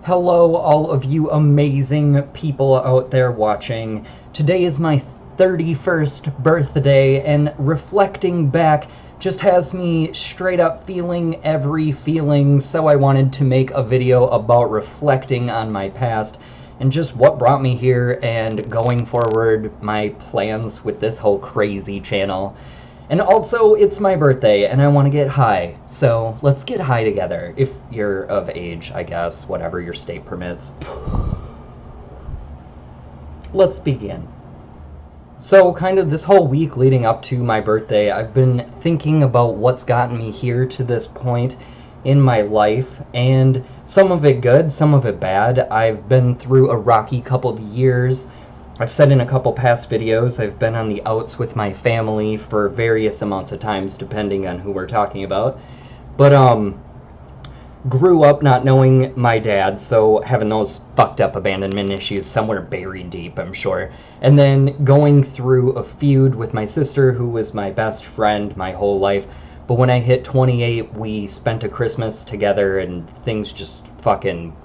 Hello, all of you amazing people out there watching. Today is my 31st birthday, and reflecting back just has me straight up feeling every feeling, so I wanted to make a video about reflecting on my past and just what brought me here and going forward, my plans with this whole crazy channel. And also, it's my birthday, and I want to get high, so let's get high together, if you're of age, I guess, whatever your state permits. Let's begin. So, kind of this whole week leading up to my birthday, I've been thinking about what's gotten me here to this point in my life, and some of it good, some of it bad. I've been through a rocky couple of years. I've said in a couple past videos, I've been on the outs with my family for various amounts of times, depending on who we're talking about. But, grew up not knowing my dad, so having those fucked up abandonment issues somewhere buried deep, I'm sure. And then going through a feud with my sister, who was my best friend my whole life. But when I hit 28, we spent a Christmas together, and things just fucking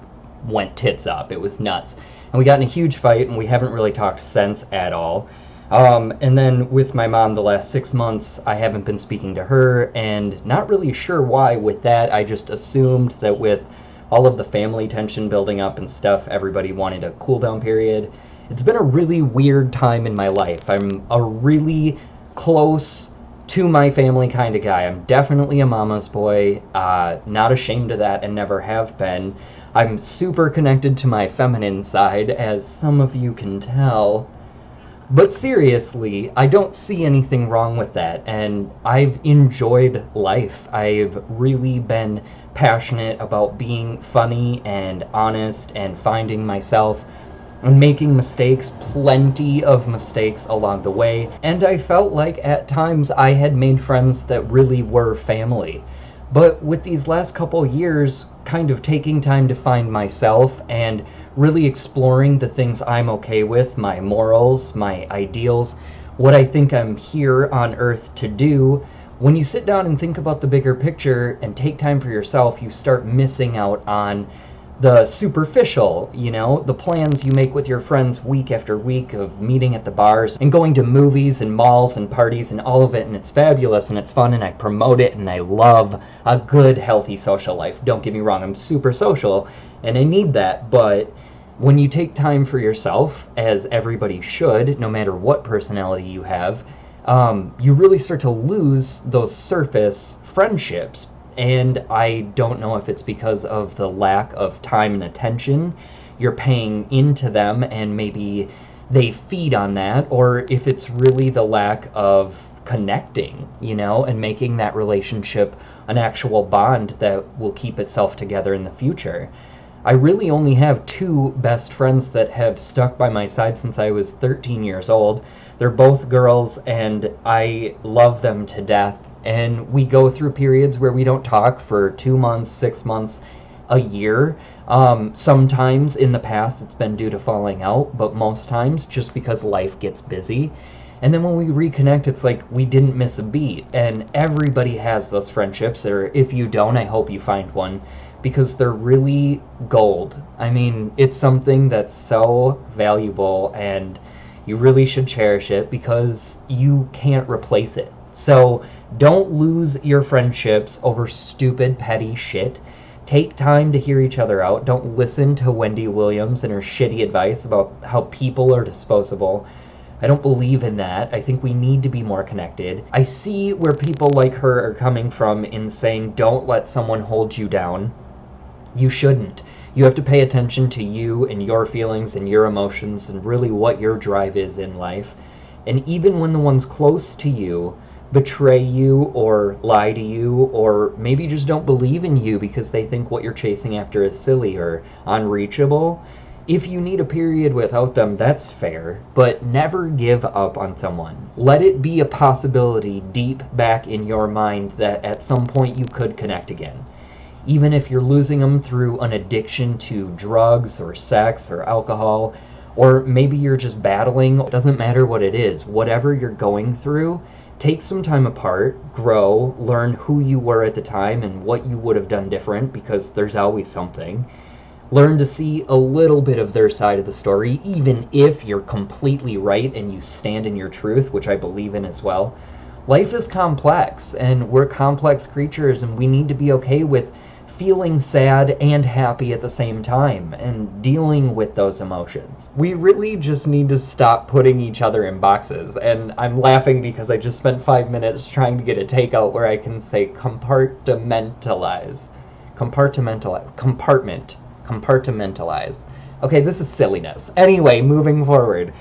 went tits up. It was nuts. And we got in a huge fight, and we haven't really talked since at all. And then with my mom the last 6 months, I haven't been speaking to her, and not really sure why with that. I just assumed that with all of the family tension building up and stuff, everybody wanted a cool down period. It's been a really weird time in my life. I'm a really close to my family kind of guy. I'm definitely a mama's boy, not ashamed of that and never have been. I'm super connected to my feminine side, as some of you can tell. But seriously, I don't see anything wrong with that, and I've enjoyed life. I've really been passionate about being funny and honest and finding myself and making mistakes, plenty of mistakes along the way, and I felt like at times I had made friends that really were family. But with these last couple years, kind of taking time to find myself and really exploring the things I'm okay with, my morals, my ideals, what I think I'm here on earth to do, when you sit down and think about the bigger picture and take time for yourself, you start missing out on the superficial, the plans you make with your friends week after week of meeting at the bars and going to movies and malls and parties and all of it, and it's fabulous and it's fun and I promote it and I love a good, healthy social life. Don't get me wrong, I'm super social and I need that, but when you take time for yourself, as everybody should, no matter what personality you have, you really start to lose those surface friendships. And I don't know if it's because of the lack of time and attention you're paying into them and maybe they feed on that, or if it's really the lack of connecting, and making that relationship an actual bond that will keep itself together in the future. I really only have 2 best friends that have stuck by my side since I was 13 years old. They're both girls, and I love them to death. And we go through periods where we don't talk for 2 months, 6 months, a year. Sometimes in the past it's been due to falling out, but most times just because life gets busy. And then when we reconnect, it's like we didn't miss a beat. And everybody has those friendships, or if you don't, I hope you find one, because they're really gold. I mean, it's something that's so valuable, and you really should cherish it because you can't replace it. So don't lose your friendships over stupid, petty shit. Take time to hear each other out. Don't listen to Wendy Williams and her shitty advice about how people are disposable. I don't believe in that. I think we need to be more connected. I see where people like her are coming from in saying don't let someone hold you down. You shouldn't. You have to pay attention to you and your feelings and your emotions and really what your drive is in life. And even when the ones close to you betray you or lie to you or maybe just don't believe in you because they think what you're chasing after is silly or unreachable, if you need a period without them, that's fair, but never give up on someone. Let it be a possibility deep back in your mind that at some point you could connect again. Even if you're losing them through an addiction to drugs or sex or alcohol, or maybe you're just battling, it doesn't matter what it is, whatever you're going through, take some time apart, grow, learn who you were at the time and what you would have done different, because there's always something. Learn to see a little bit of their side of the story, even if you're completely right and you stand in your truth, which I believe in as well. Life is complex, and we're complex creatures, and we need to be okay with feeling sad and happy at the same time and dealing with those emotions. We really just need to stop putting each other in boxes. And I'm laughing because I just spent 5 minutes trying to get a takeout where I can say compartmentalize. Compartmentalize. Okay, this is silliness. Anyway, moving forward.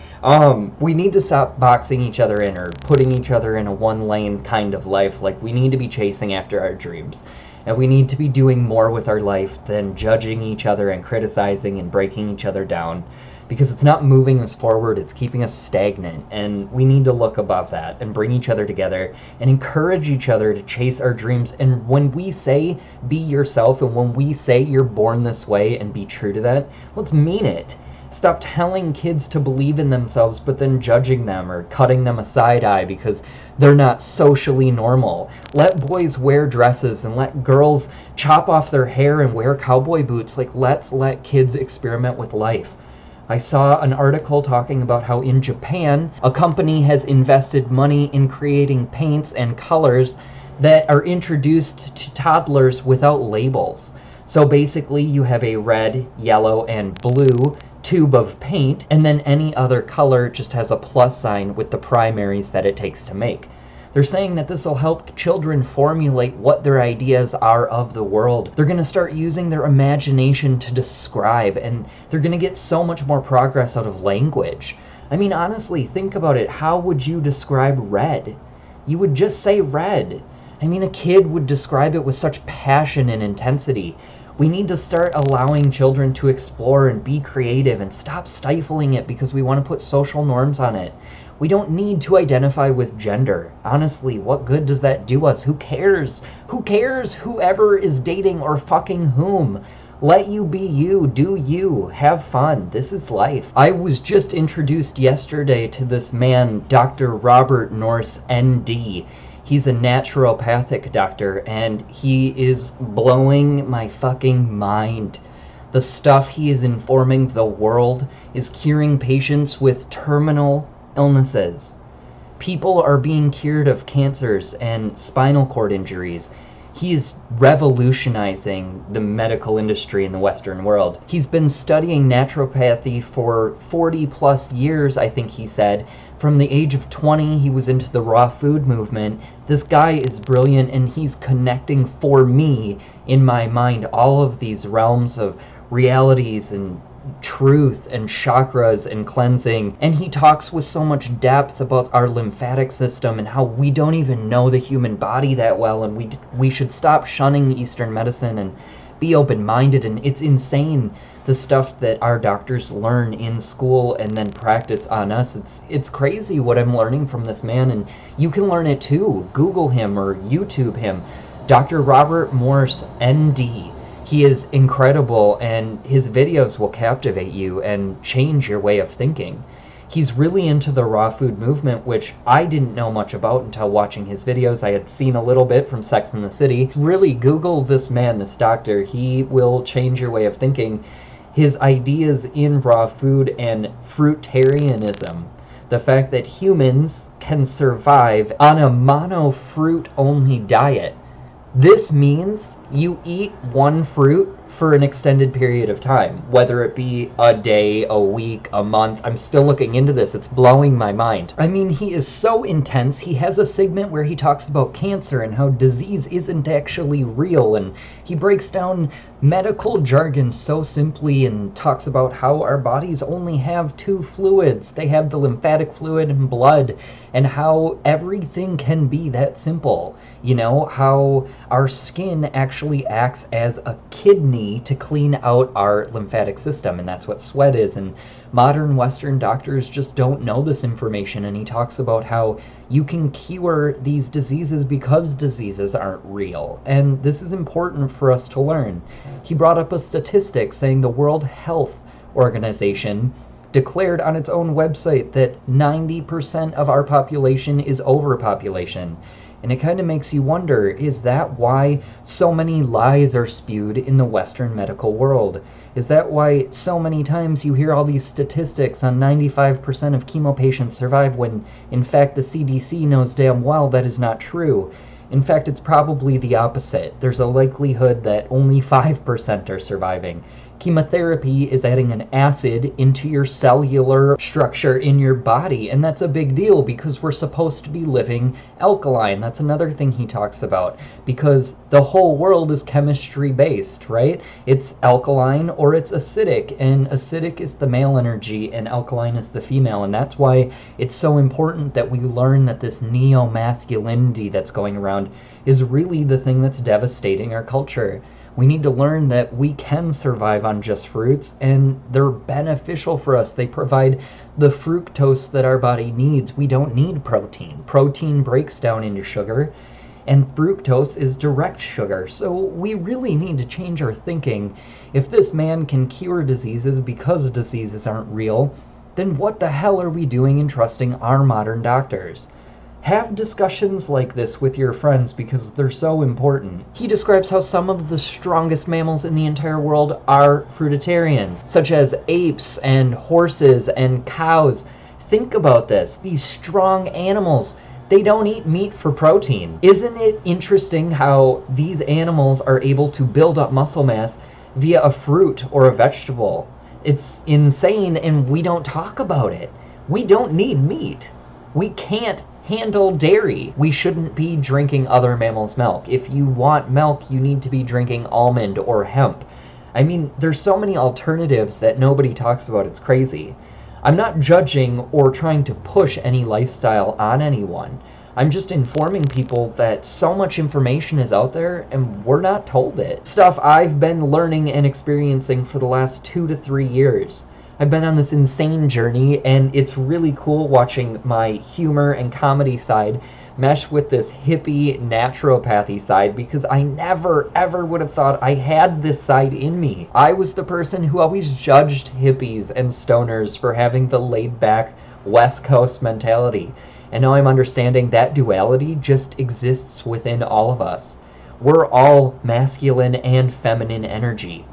We need to stop boxing each other in or putting each other in a one-lane kind of life. Like, we need to be chasing after our dreams. And we need to be doing more with our life than judging each other and criticizing and breaking each other down. Because it's not moving us forward, it's keeping us stagnant. And we need to look above that and bring each other together and encourage each other to chase our dreams. And when we say be yourself, and when we say you're born this way and be true to that, let's mean it. Stop telling kids to believe in themselves but then judging them or cutting them a side eye because they're not socially normal. Let boys wear dresses and let girls chop off their hair and wear cowboy boots. Like, let's let kids experiment with life. I saw an article talking about how in Japan, a company has invested money in creating paints and colors that are introduced to toddlers without labels. So basically you have a red, yellow, and blue tube of paint, and then any other color just has a plus sign with the primaries that it takes to make. They're saying that this will help children formulate what their ideas are of the world. They're going to start using their imagination to describe, and they're going to get so much more progress out of language. I mean, honestly, think about it. How would you describe red? You would just say red. I mean, a kid would describe it with such passion and intensity. We need to start allowing children to explore and be creative and stop stifling it because we want to put social norms on it. We don't need to identify with gender. Honestly, what good does that do us? Who cares? Who cares whoever is dating or fucking whom? Let you be you. Do you. Have fun. This is life. I was just introduced yesterday to this man, Dr. Robert Norse, ND. He's a naturopathic doctor, and he is blowing my fucking mind. The stuff he is informing the world is curing patients with terminal illnesses. People are being cured of cancers and spinal cord injuries. He is revolutionizing the medical industry in the Western world. He's been studying naturopathy for 40 plus years, I think he said. From the age of 20, he was into the raw food movement. This guy is brilliant, and he's connecting for me, in my mind, all of these realms of realities and truth and chakras and cleansing. And he talks with so much depth about our lymphatic system and how we don't even know the human body that well, and we should stop shunning Eastern medicine and be open-minded. And it's insane, the stuff that our doctors learn in school and then practice on us. It's crazy what I'm learning from this man, and you can learn it too. Google him or YouTube him. Dr. Robert Morse, ND. He is incredible, and his videos will captivate you and change your way of thinking. He's really into the raw food movement, which I didn't know much about until watching his videos. I had seen a little bit from Sex and the City. Really, Google this man, this doctor. He will change your way of thinking. His ideas in raw food and fruitarianism. The fact that humans can survive on a mono-fruit-only diet. This means you eat one fruit for an extended period of time, whether it be a day, a week, a month. I'm still looking into this. It's blowing my mind. I mean, he is so intense. He has a segment where he talks about cancer and how disease isn't actually real, and he breaks down medical jargon so simply and talks about how our bodies only have two fluids. They have the lymphatic fluid and blood, and how everything can be that simple. You know, how our skin actually acts as a kidney to clean out our lymphatic system, and that's what sweat is. And modern Western doctors just don't know this information, and he talks about how you can cure these diseases because diseases aren't real, and this is important for us to learn. He brought up a statistic saying the World Health Organization declared on its own website that 90% of our population is overpopulation. And it kind of makes you wonder, is that why so many lies are spewed in the Western medical world? Is that why so many times you hear all these statistics on 95% of chemo patients survive when, in fact, the CDC knows damn well that is not true? In fact, it's probably the opposite. There's a likelihood that only 5% are surviving. Chemotherapy is adding an acid into your cellular structure in your body, and that's a big deal because we're supposed to be living alkaline. That's another thing he talks about, because the whole world is chemistry based, right? It's alkaline or it's acidic, and acidic is the male energy and alkaline is the female, and that's why it's so important that we learn that this neo-masculinity that's going around is really the thing that's devastating our culture. We need to learn that we can survive on just fruits, and they're beneficial for us. They provide the fructose that our body needs. We don't need protein. Protein breaks down into sugar, and fructose is direct sugar. So we really need to change our thinking. If this man can cure diseases because diseases aren't real, then what the hell are we doing in trusting our modern doctors? Have discussions like this with your friends because they're so important. He describes how some of the strongest mammals in the entire world are fruitarians, such as apes and horses and cows. Think about this. These strong animals, they don't eat meat for protein. Isn't it interesting how these animals are able to build up muscle mass via a fruit or a vegetable? It's insane, and we don't talk about it. We don't need meat. We can't handle dairy. We shouldn't be drinking other mammals' milk. If you want milk, you need to be drinking almond or hemp. I mean, there's so many alternatives that nobody talks about. It's crazy. I'm not judging or trying to push any lifestyle on anyone. I'm just informing people that so much information is out there and we're not told it. Stuff I've been learning and experiencing for the last 2 to 3 years. I've been on this insane journey, and it's really cool watching my humor and comedy side mesh with this hippie naturopathy side, because I never ever would have thought I had this side in me. I was the person who always judged hippies and stoners for having the laid back West Coast mentality, and now I'm understanding that duality just exists within all of us. We're all masculine and feminine energy.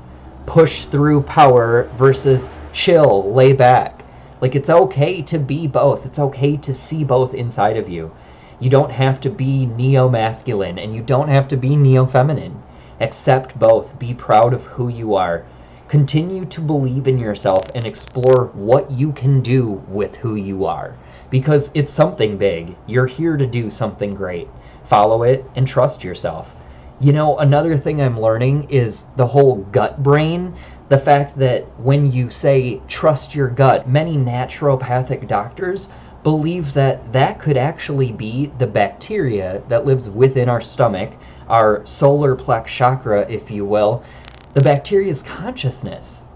Push through power versus chill, lay back. Like, it's okay to be both. It's okay to see both inside of you. You don't have to be neo-masculine and you don't have to be neo-feminine. Accept both. Be proud of who you are. Continue to believe in yourself and explore what you can do with who you are, because it's something big. You're here to do something great. Follow it and trust yourself. You know, another thing I'm learning is the whole gut brain. The fact that when you say trust your gut, many naturopathic doctors believe that that could actually be the bacteria that lives within our stomach, our solar plex chakra, if you will. The bacteria's consciousness.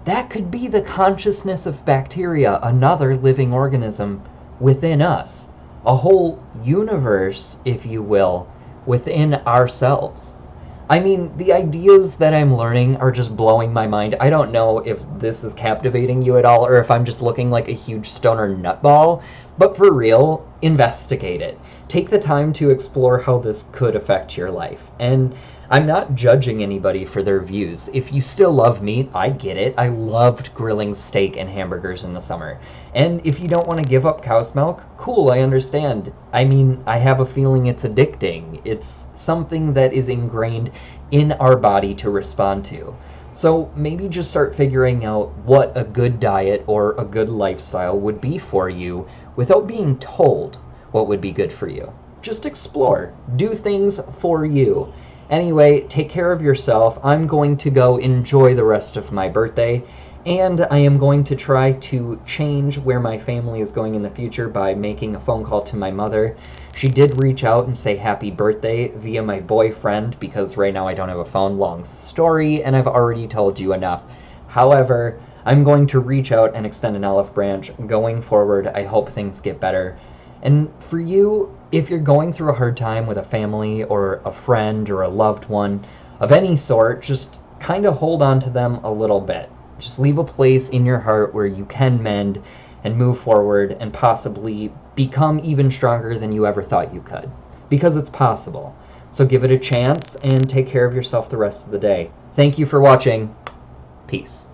That could be the consciousness of bacteria, another living organism within us. A whole universe, if you will, within ourselves. I mean, the ideas that I'm learning are just blowing my mind. I don't know if this is captivating you at all or if I'm just looking like a huge stoner nutball, but for real, investigate it. Take the time to explore how this could affect your life. And I'm not judging anybody for their views. If you still love meat, I get it. I loved grilling steak and hamburgers in the summer. And if you don't want to give up cow's milk, cool, I understand. I mean, I have a feeling it's addicting. It's something that is ingrained in our body to respond to. So maybe just start figuring out what a good diet or a good lifestyle would be for you without being told what would be good for you. Just explore. Do things for you. Anyway, take care of yourself. I'm going to go enjoy the rest of my birthday, and I am going to try to change where my family is going in the future by making a phone call to my mother. She did reach out and say happy birthday via my boyfriend, because right now I don't have a phone. Long story, and I've already told you enough. However, I'm going to reach out and extend an olive branch. Going forward, I hope things get better. And for you, if you're going through a hard time with a family or a friend or a loved one of any sort, just kind of hold on to them a little bit. Just leave a place in your heart where you can mend and move forward and possibly become even stronger than you ever thought you could. because it's possible. So give it a chance and take care of yourself the rest of the day. Thank you for watching. Peace.